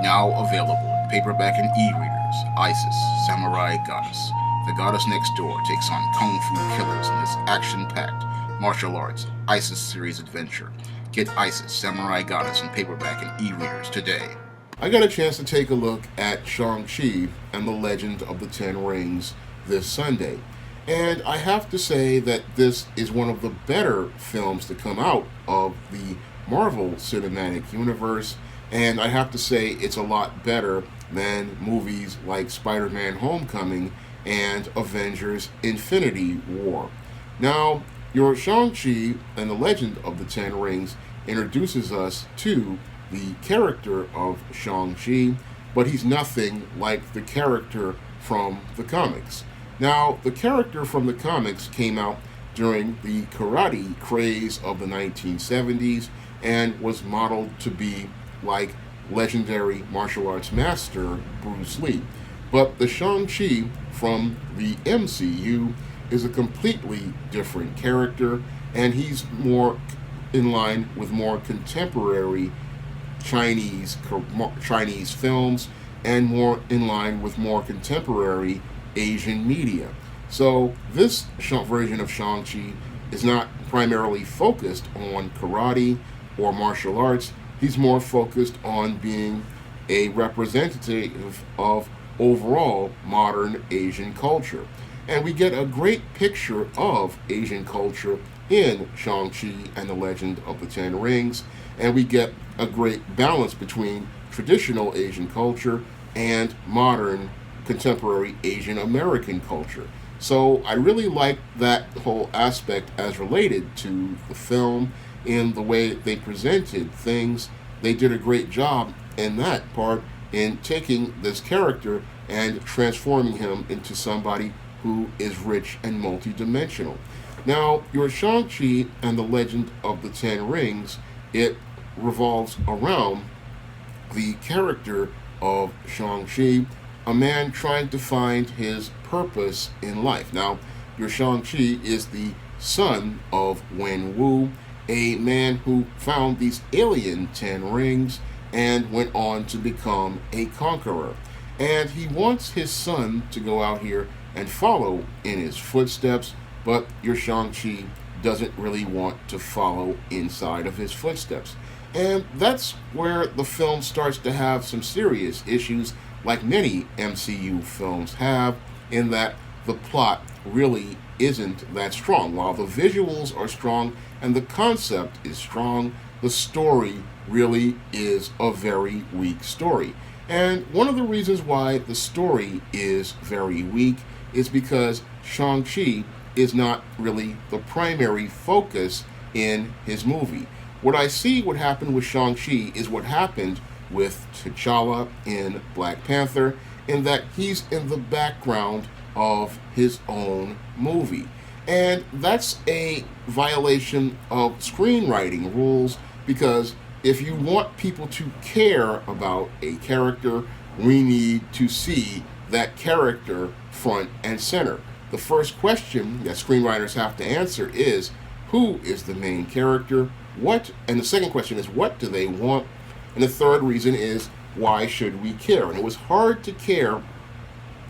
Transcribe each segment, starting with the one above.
Now available in paperback and e-readers, Isis, Samurai Goddess. The goddess next door takes on kung fu killers in this action-packed martial arts Isis series adventure. Get Isis, Samurai Goddess in paperback and e-readers today. I got a chance to take a look at Shang-Chi and the Legend of the Ten Rings this Sunday. And I have to say that this is one of the better films to come out of the Marvel Cinematic Universe. And I have to say it's a lot better than movies like Spider-Man Homecoming and Avengers Infinity War. Now, your Shang-Chi and the Legend of the Ten Rings introduces us to the character of Shang-Chi, but he's nothing like the character from the comics. Now, the character from the comics came out during the karate craze of the 1970s and was modeled to be like legendary martial arts master Bruce Lee. But the Shang-Chi from the MCU is a completely different character, and he's more in line with more contemporary Chinese films and more in line with more contemporary Asian media. So this version of Shang-Chi is not primarily focused on karate or martial arts. He's more focused on being a representative of overall modern Asian culture. And we get a great picture of Asian culture in Shang-Chi and the Legend of the Ten Rings. And we get a great balance between traditional Asian culture and modern contemporary Asian American culture. So I really like that whole aspect as related to the film in the way they presented things. They did a great job in that part in taking this character and transforming him into somebody who is rich and multidimensional. Now, your Shang-Chi and the Legend of the Ten Rings, it revolves around the character of Shang-Chi, a man trying to find his purpose in life. Now, your Shang-Chi is the son of Wen Wu, a man who found these alien 10 rings and went on to become a conqueror. And he wants his son to go out here and follow in his footsteps, but your Shang-Chi doesn't really want to follow inside of his footsteps. And that's where the film starts to have some serious issues, like many MCU films have, in that the plot really isn't that strong. While the visuals are strong and the concept is strong, the story really is a very weak story. And one of the reasons why the story is very weak is because Shang-Chi is not really the primary focus in his movie. What I see what happened with Shang-Chi is what happened with T'Challa in Black Panther, in that he's in the background of his own movie. And that's a violation of screenwriting rules, because if you want people to care about a character, we need to see that character front and center. The first question that screenwriters have to answer is, who is the main character? What? And the second question is, what do they want? And the third reason is, why should we care? And it was hard to care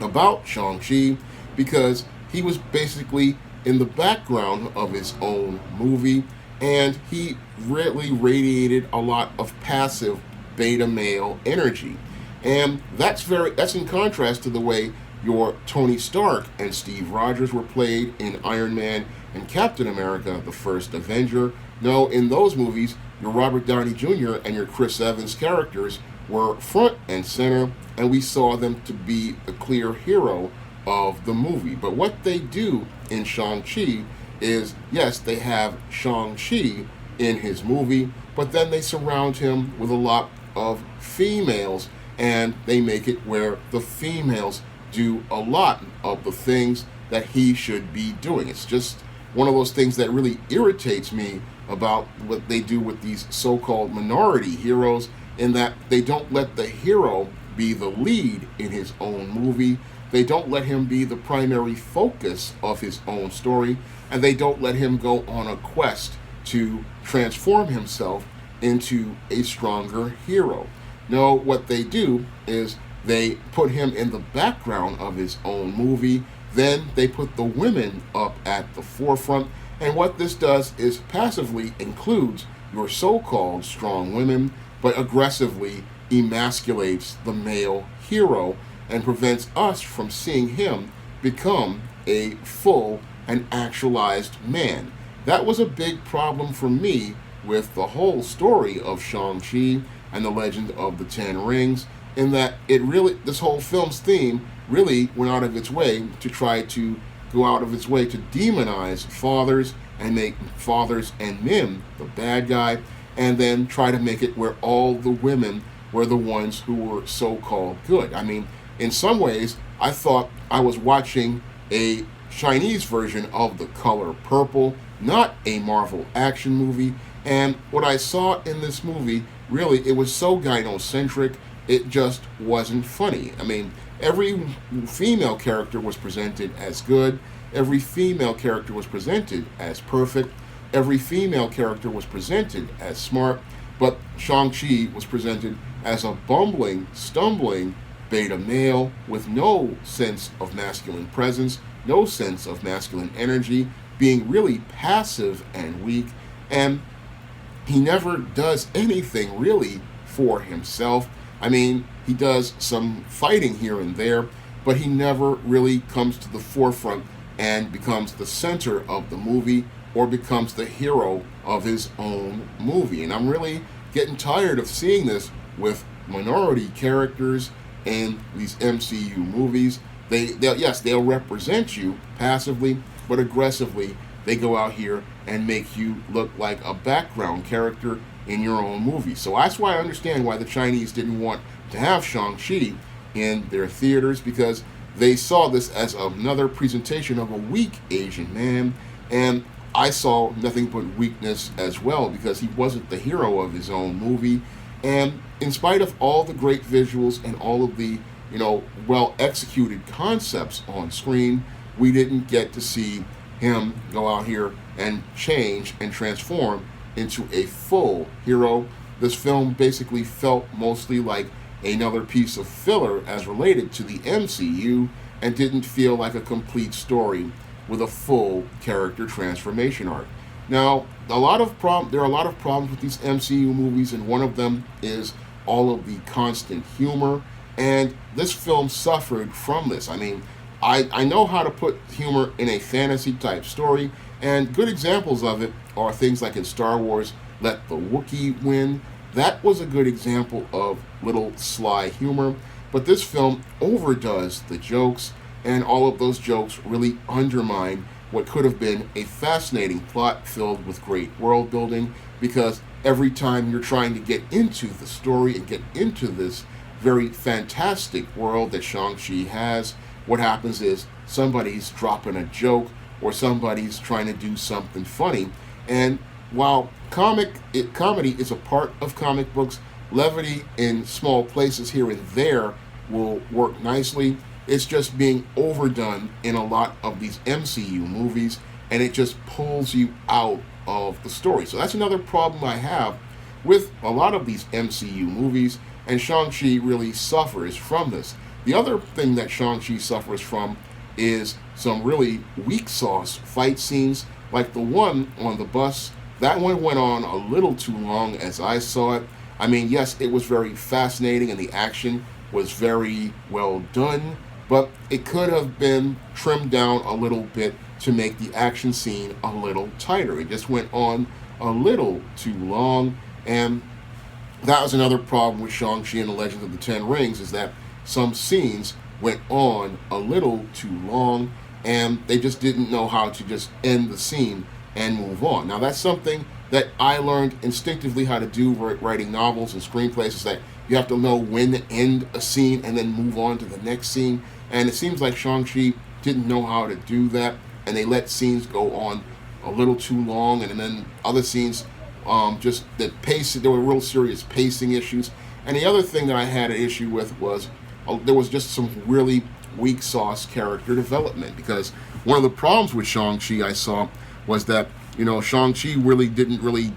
about Shang-Chi because he was basically in the background of his own movie, and he really radiated a lot of passive beta male energy. And that's in contrast to the way your Tony Stark and Steve Rogers were played in Iron Man and Captain America, the First Avenger. No, in those movies, your Robert Downey Jr. and your Chris Evans characters were front and center, and we saw them to be the clear hero of the movie. But what they do in Shang-Chi is, yes, they have Shang-Chi in his movie, but then they surround him with a lot of females, and they make it where the females do a lot of the things that he should be doing. It's just one of those things that really irritates me about what they do with these so-called minority heroes, in that they don't let the hero be the lead in his own movie. They don't let him be the primary focus of his own story, and they don't let him go on a quest to transform himself into a stronger hero. No, what they do is they put him in the background of his own movie. Then they put the women up at the forefront. And what this does is passively includes your so called strong women, but aggressively emasculates the male hero and prevents us from seeing him become a full and actualized man. That was a big problem for me with the whole story of Shang-Chi and the Legend of the Ten Rings, in that this whole film's theme really went out of its way to try to go out of its way to demonize fathers and make fathers and men the bad guy, and then try to make it where all the women were the ones who were so-called good. I mean, in some ways, I thought I was watching a Chinese version of The Color Purple, not a Marvel action movie. And what I saw in this movie, really, it was so gynocentric, it just wasn't funny. I mean, every female character was presented as good, every female character was presented as perfect, every female character was presented as smart, but Shang-Chi was presented as a bumbling, stumbling beta male with no sense of masculine presence, no sense of masculine energy, being really passive and weak, and he never does anything really for himself. I mean, he does some fighting here and there, but he never really comes to the forefront and becomes the center of the movie or becomes the hero of his own movie. And I'm really getting tired of seeing this with minority characters in these MCU movies. They'll represent you passively, but aggressively they go out here and make you look like a background character in your own movie. So that's why I understand why the Chinese didn't want to have Shang-Chi in their theaters, because they saw this as another presentation of a weak Asian man, and I saw nothing but weakness as well, because he wasn't the hero of his own movie. And in spite of all the great visuals and all of the, well executed concepts on screen, we didn't get to see him go out here and change and transform into a full hero. This film basically felt mostly like another piece of filler as related to the MCU, and didn't feel like a complete story with a full character transformation arc. Now, there are a lot of problems with these MCU movies, and one of them is all of the constant humor, and this film suffered from this. I mean, I know how to put humor in a fantasy type story, and good examples of it are things like in Star Wars, Let the Wookiee Win. That was a good example of little sly humor, but this film overdoes the jokes, and all of those jokes really undermine what could have been a fascinating plot filled with great world building, because every time you're trying to get into the story and get into this very fantastic world that Shang-Chi has, what happens is somebody's dropping a joke or somebody's trying to do something funny. And while comedy is a part of comic books, levity in small places here and there will work nicely. It's just being overdone in a lot of these MCU movies, and it just pulls you out of the story. So that's another problem I have with a lot of these MCU movies, and Shang-Chi really suffers from this. The other thing that Shang-Chi suffers from is some really weak sauce fight scenes, like the one on the bus. That one went on a little too long as I saw it. I mean, yes, it was very fascinating and the action was very well done, but it could have been trimmed down a little bit to make the action scene a little tighter. It just went on a little too long, and that was another problem with Shang-Chi and the Legend of the Ten Rings, is that some scenes went on a little too long, and they just didn't know how to just end the scene and move on. Now, that's something that I learned instinctively how to do writing novels and screenplays, is that you have to know when to end a scene and then move on to the next scene. And it seems like Shang-Chi didn't know how to do that, and they let scenes go on a little too long, and then other scenes, just the pace, there were real serious pacing issues. And the other thing that I had an issue with was there was just some really weak sauce character development, because one of the problems with Shang-Chi I saw was that, Shang-Chi really didn't really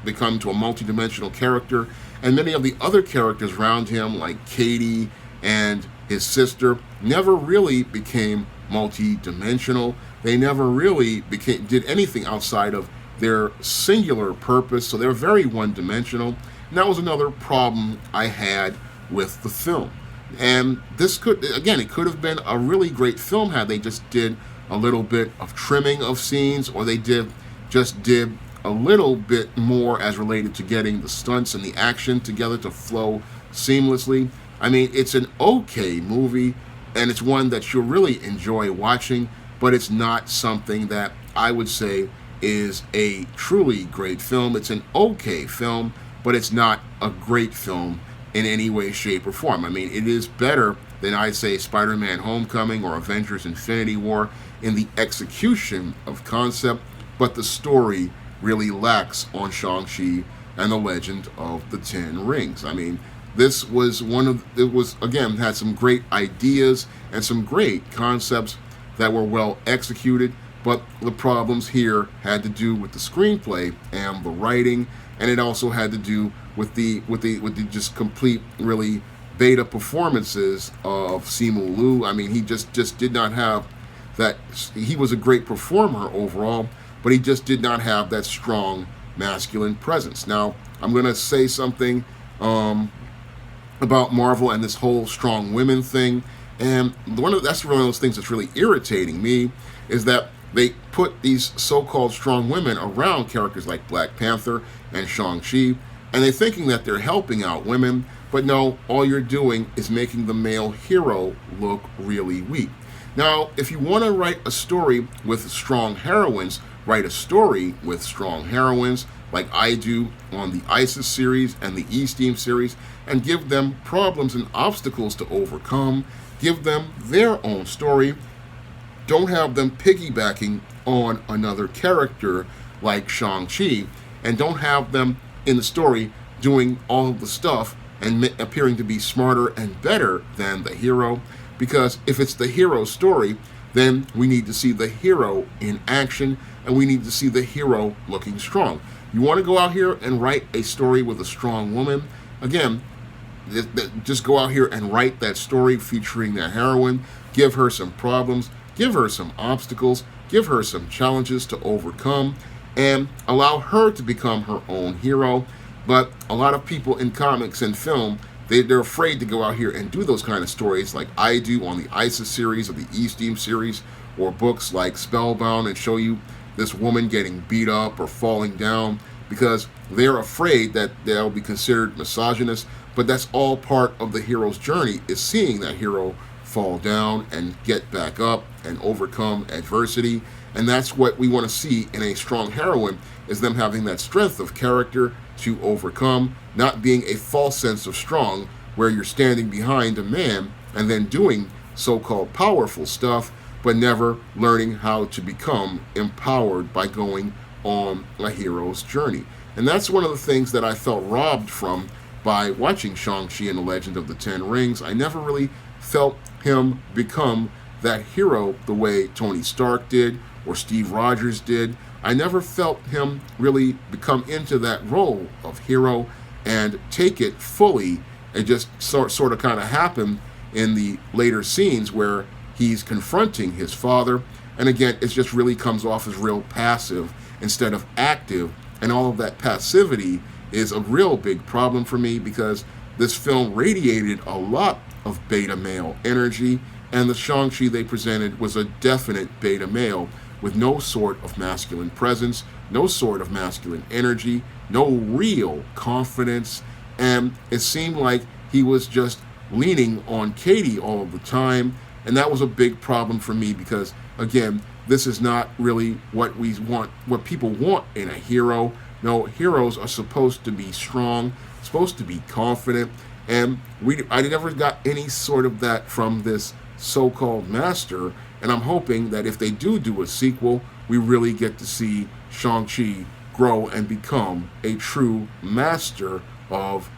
become to a multi-dimensional character, And many of the other characters around him, like Katie and his sister, never really became multi-dimensional. They never really did anything outside of their singular purpose, so they're very one-dimensional. And that was another problem I had with the film. And this could, again, it could have been a really great film had they just did a little bit of trimming of scenes, or they did a little bit more as related to getting the stunts and the action together to flow seamlessly. I mean, it's an okay movie, and it's one that you'll really enjoy watching, but it's not something that I would say is a truly great film. It's an okay film, but it's not a great film in any way, shape, or form. I mean, it is better than, I'd say, Spider-Man Homecoming or Avengers Infinity War in the execution of concept, but the story really lacks on Shang-Chi and the Legend of the Ten Rings. I mean, this was again, had some great ideas and some great concepts that were well executed, but the problems here had to do with the screenplay and the writing, and it also had to do with the just complete, really beta performances of Simu Liu. I mean, he just did not have that. He was a great performer overall, but he just did not have that strong masculine presence. Now, I'm going to say something about Marvel and this whole strong women thing, and that's one of those things that's really irritating me, is that they put these so-called strong women around characters like Black Panther and Shang-Chi, and they're thinking that they're helping out women, but no, all you're doing is making the male hero look really weak. Now, if you want to write a story with strong heroines, write a story with strong heroines, like I do on the ISIS series and the E-Steam series, and give them problems and obstacles to overcome. Give them their own story. Don't have them piggybacking on another character like Shang-Chi, and don't have them in the story doing all of the stuff and appearing to be smarter and better than the hero. Because if it's the hero's story, then we need to see the hero in action, and we need to see the hero looking strong. You want to go out here and write a story with a strong woman? Again, just go out here and write that story featuring that heroine. Give her some problems, give her some obstacles, give her some challenges to overcome, and allow her to become her own hero. But a lot of people in comics and film, they're afraid to go out here and do those kind of stories like I do on the ISIS series or the E-Steam series, or books like Spellbound, and show you this woman getting beat up or falling down, because they're afraid that they'll be considered misogynist. But that's all part of the hero's journey, is seeing that hero fall down and get back up and overcome adversity. And that's what we want to see in a strong heroine, is them having that strength of character to overcome, not being a false sense of strong where you're standing behind a man and then doing so-called powerful stuff, but never learning how to become empowered by going on a hero's journey. And that's one of the things that I felt robbed from by watching Shang-Chi and the Legend of the Ten Rings. I never really felt him become that hero the way Tony Stark did or Steve Rogers did. I never felt him really become into that role of hero and take it fully. It just sort of kind of happened in the later scenes where he's confronting his father. And again, it just really comes off as real passive instead of active. And all of that passivity is a real big problem for me, because this film radiated a lot of beta male energy, and the Shang-Chi they presented was a definite beta male with no sort of masculine presence, no sort of masculine energy, no real confidence, and it seemed like he was just leaning on Katie all of the time, and that was a big problem for me, because again, this is not really what we want, what people want in a hero. No, heroes are supposed to be strong, supposed to be confident, and I never got any sort of that from this so-called master. And I'm hoping that if they do a sequel, we really get to see Shang-Chi grow and become a true master of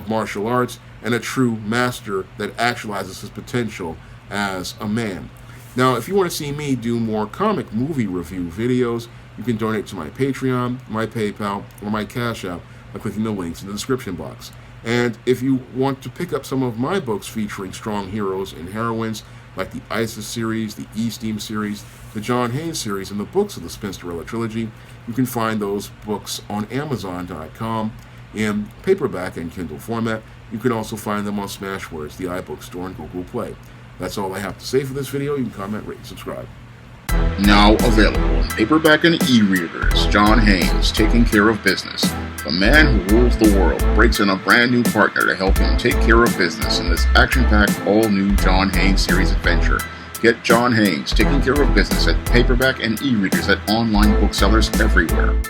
martial arts, and a true master that actualizes his potential as a man. Now, if you want to see me do more comic movie review videos, you can donate to my Patreon, my PayPal, or my Cash App by clicking the links in the description box. And if you want to pick up some of my books featuring strong heroes and heroines, like the ISIS series, the E-Steam series, the John Haynes series, and the books of the Spinsterella trilogy, you can find those books on Amazon.com in paperback and Kindle format. You can also find them on Smashwords, the iBook Store, and Google Play. That's all I have to say for this video. You can comment, rate, and subscribe. Now available in paperback and e-readers, John Haynes, Taking Care of Business. The man who rules the world breaks in a brand new partner to help him take care of business in this action-packed, all-new John Haynes series adventure. Get John Haynes, Taking Care of Business at paperback and e-readers at online booksellers everywhere.